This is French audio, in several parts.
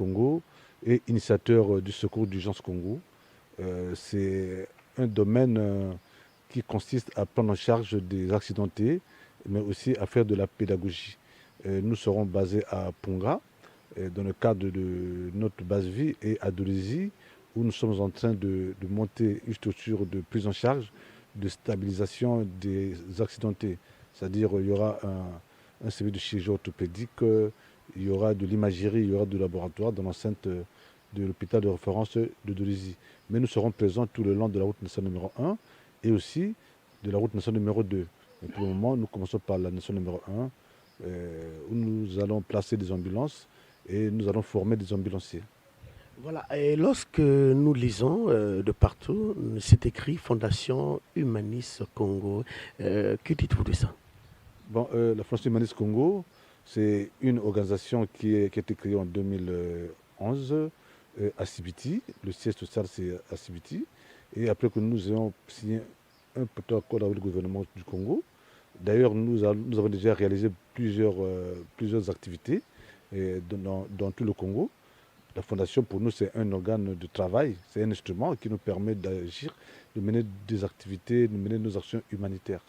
Congo et initiateur du Secours d'urgence Congo. C'est un domaine qui consiste à prendre en charge des accidentés, mais aussi à faire de la pédagogie. Nous serons basés à Ponga, dans le cadre de notre base vie, et à Dolisie, où nous sommes en train de monter une structure de prise en charge, de stabilisation des accidentés. C'est-à-dire il y aura un service de chirurgie orthopédique, il y aura de l'imagerie, il y aura du laboratoire dans l'enceinte de l'hôpital de référence de Dolisie. Mais nous serons présents tout le long de la route nationale numéro 1 et aussi de la route nationale numéro 2. Mais pour le moment, nous commençons par la nationale numéro 1, où nous allons placer des ambulances et nous allons former des ambulanciers. Voilà, et lorsque nous lisons de partout, c'est écrit Fondation Humaniste Congo. Que dites-vous de ça? Bon, la Fondation Humaniste Congo, c'est une organisation qui a été créée en 2011 à Sibiti. Le siège social, c'est à Sibiti. Et après que nous ayons signé un protocole avec le gouvernement du Congo, d'ailleurs, nous avons déjà réalisé plusieurs activités dans tout le Congo. La fondation, pour nous, c'est un organe de travail, c'est un instrument qui nous permet d'agir, de mener des activités, de mener nos actions humanitaires.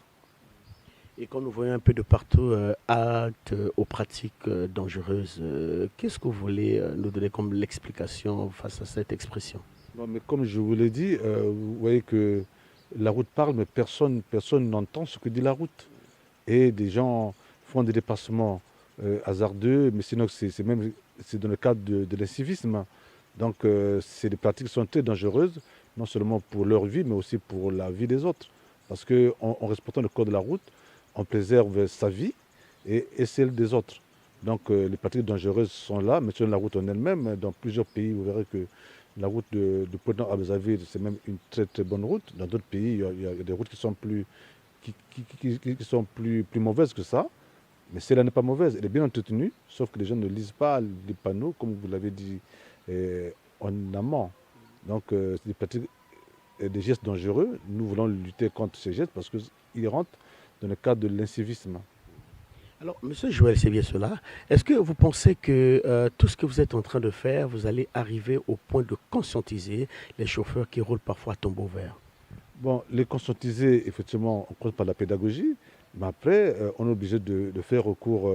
Et quand nous voyons un peu de partout actes aux pratiques dangereuses, qu'est-ce que vous voulez nous donner comme l'explication face à cette expression? Bon, mais comme je vous l'ai dit, vous voyez que la route parle, mais personne n'entend ce que dit la route. Et des gens font des dépassements hasardeux, mais sinon c'est dans le cadre de l'incivisme. Donc c'est des pratiques qui sont très dangereuses, non seulement pour leur vie, mais aussi pour la vie des autres. Parce qu'en respectant le code de la route, on préserve sa vie et celle des autres. Donc les pratiques dangereuses sont là, mais sur la route en elle-même, dans plusieurs pays, vous verrez que la route de Pointe à Brazzaville, c'est même une très très bonne route. Dans d'autres pays, il y a des routes qui sont qui sont plus mauvaises que ça. Mais celle-là n'est pas mauvaise, elle est bien entretenue, sauf que les gens ne lisent pas les panneaux, comme vous l'avez dit en amont. Donc, c'est des pratiques, des gestes dangereux. Nous voulons lutter contre ces gestes parce qu'ils rentrent dans le cadre de l'incivisme. Alors, Monsieur Joël, c'est bien cela. Est-ce que vous pensez que tout ce que vous êtes en train de faire, vous allez arriver au point de conscientiser les chauffeurs qui roulent parfois à tombeau vert? Bon, les conscientiser, effectivement, on compte par la pédagogie, mais après, on est obligé de faire recours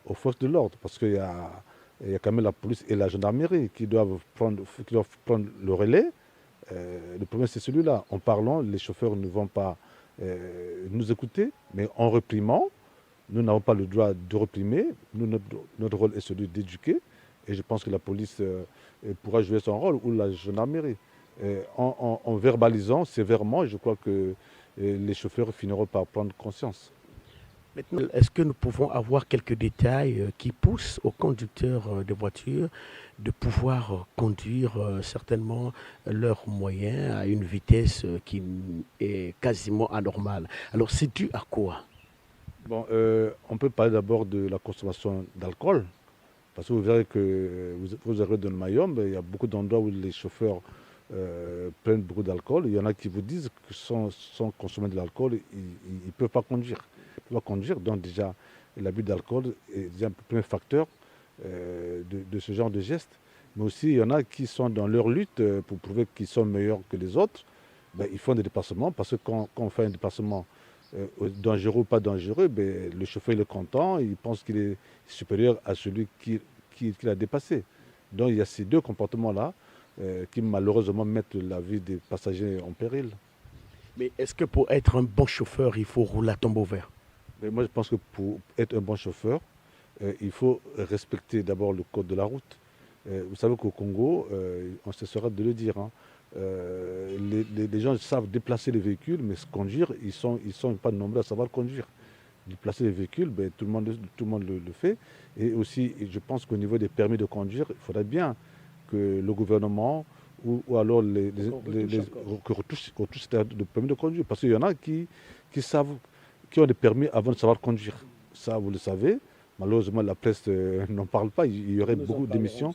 aux forces de l'ordre parce il y a quand même la police et la gendarmerie qui doivent prendre le relais. Le problème, c'est celui-là. En parlant, les chauffeurs ne vont pas nous écouter, mais en réprimant, nous n'avons pas le droit de réprimer. Nous, notre rôle est celui d'éduquer. Et je pense que la police pourra jouer son rôle ou la gendarmerie. En verbalisant sévèrement, je crois que les chauffeurs finiront par prendre conscience. Maintenant, est-ce que nous pouvons avoir quelques détails qui poussent aux conducteurs de voitures de pouvoir conduire certainement leurs moyens à une vitesse qui est quasiment anormale? Alors, c'est dû à quoi? Bon, on peut parler d'abord de la consommation d'alcool, parce que vous verrez que vous aurez dans le Mayombe, il y a beaucoup d'endroits où les chauffeurs prennent beaucoup d'alcool. Il y en a qui vous disent que sans consommer de l'alcool, ils ne peuvent pas conduire. Ils peuvent pas conduire, donc déjà, l'abus d'alcool est déjà un premier facteur de ce genre de geste. Mais aussi, il y en a qui sont dans leur lutte pour prouver qu'ils sont meilleurs que les autres. Ben, ils font des dépassements, parce que quand on fait un dépassement dangereux ou pas dangereux, ben, le chauffeur il est content, il pense qu'il est supérieur à celui qui l'a dépassé. Donc il y a ces deux comportements-là qui malheureusement mettent la vie des passagers en péril. Mais est-ce que pour être un bon chauffeur, il faut rouler à tombeau vert? Mais moi je pense que pour être un bon chauffeur, il faut respecter d'abord le code de la route. Vous savez qu'au Congo, on cessera de le dire, hein, les gens savent déplacer les véhicules, mais se conduire, ils sont pas nombreux à savoir conduire. Déplacer les véhicules, ben, tout le monde le fait. Et aussi, je pense qu'au niveau des permis de conduire, il faudrait bien que le gouvernement ou alors que retouche le permis de conduire. Parce qu'il y en a qui savent, qui ont des permis avant de savoir conduire. Ça, vous le savez. Malheureusement, la presse n'en parle pas. Il y aurait beaucoup d'émissions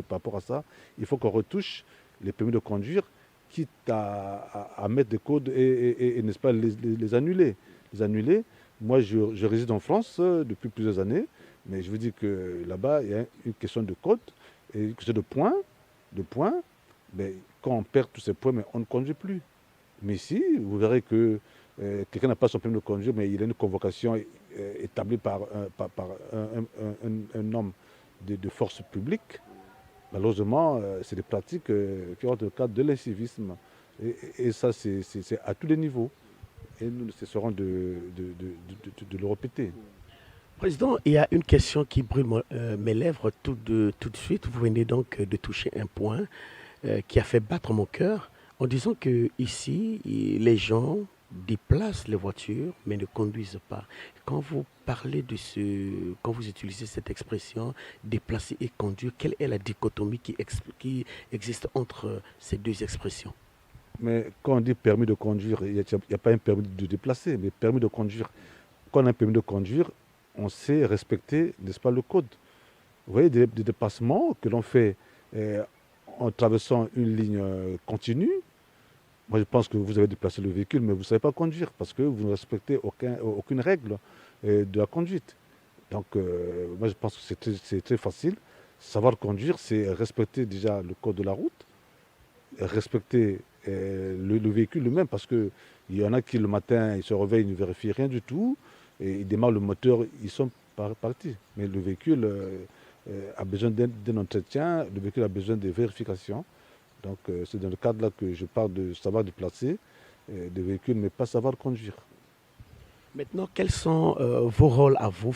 par rapport à ça. Il faut qu'on retouche les permis de conduire, quitte à mettre des codes et n'est-ce pas, les annuler. Les annuler. Moi, je réside en France depuis plusieurs années. Mais je vous dis que là-bas, il y a une question de code et une question de points. Mais quand on perd tous ces points, mais on ne conduit plus. Mais ici, vous verrez que quelqu'un n'a pas son permis de conduire, mais il a une convocation établie par un homme de force publique. Malheureusement, c'est des pratiques qui rentrent dans le cadre de l'incivisme. Et ça, c'est à tous les niveaux. Et nous ne cesserons de le répéter. Président, il y a une question qui brûle mes lèvres tout de suite. Vous venez donc de toucher un point qui a fait battre mon cœur en disant que ici, les gens déplacent les voitures mais ne conduisent pas. Quand vous parlez quand vous utilisez cette expression déplacer et conduire, quelle est la dichotomie qui existe entre ces deux expressions? Mais quand on dit permis de conduire, il n'y a pas un permis de déplacer, mais permis de conduire. Quand on a un permis de conduire, on sait respecter, n'est-ce pas, le code. Vous voyez, des dépassements que l'on fait euh, en traversant une ligne continue. Moi, je pense que vous avez déplacé le véhicule, mais vous ne savez pas conduire parce que vous ne respectez aucune règle de la conduite. Donc, moi, je pense que c'est très facile. Savoir conduire, c'est respecter déjà le code de la route, respecter le véhicule lui-même, parce qu'il y en a qui le matin, ils se réveillent, ils ne vérifient rien du tout, et ils démarrent le moteur, ils sont partis. Mais le véhicule a besoin d'un entretien, le véhicule a besoin de vérification. Donc c'est dans le cadre là que je parle de savoir déplacer des véhicules, mais pas savoir conduire. Maintenant, quels sont vos rôles à vous